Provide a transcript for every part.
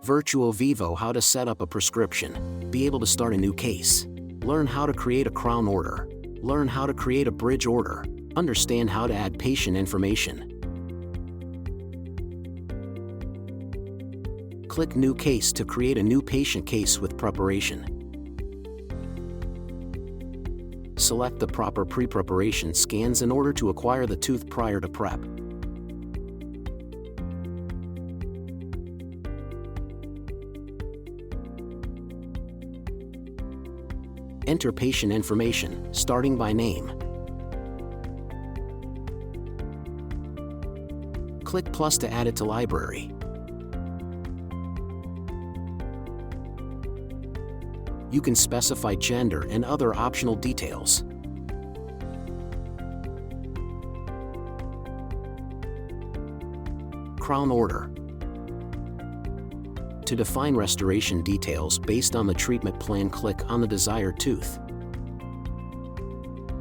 Virtuo Vivo. How to set up a prescription. Be able to start a new case. Learn how to create a crown order. Learn how to create a bridge order. Understand how to add patient information. Click New Case to create a new patient case with preparation. Select the proper pre-preparation scans in order to acquire the tooth prior to prep. Enter patient information, starting by name. Click plus to add it to library. You can specify gender and other optional details. Crown order. To define restoration details based on the treatment plan, click on the desired tooth.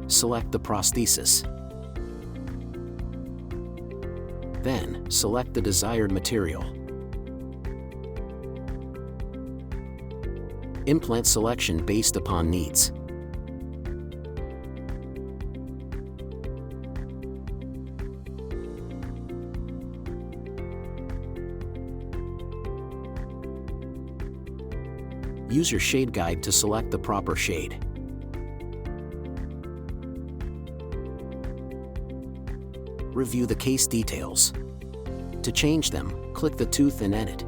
Select the prosthesis. Then, select the desired material. Implant selection based upon needs. Use your shade guide to select the proper shade. Review the case details. To change them, click the tooth and edit.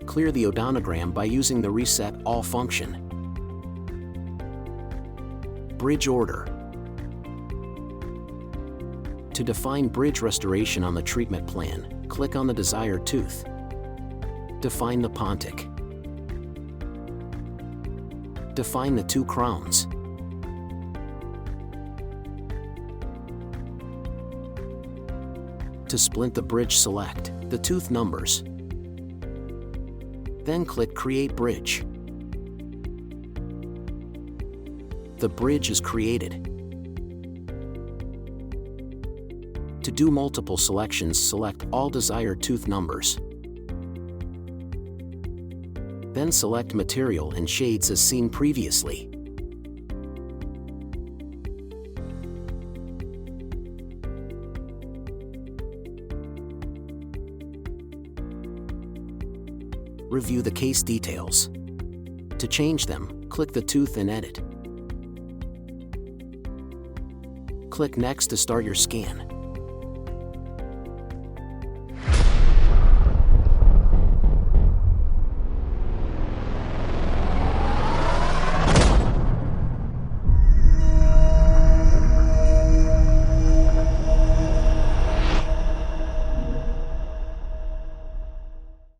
Clear the odontogram by using the Reset All function. Bridge order. To define bridge restoration on the treatment plan, click on the desired tooth. Define the pontic. Define the two crowns. To splint the bridge, select the tooth numbers. Then click Create Bridge. The bridge is created. To do multiple selections, select all desired tooth numbers. Then select material and shades as seen previously. Review the case details. To change them, click the tooth and edit. Click Next to start your scan.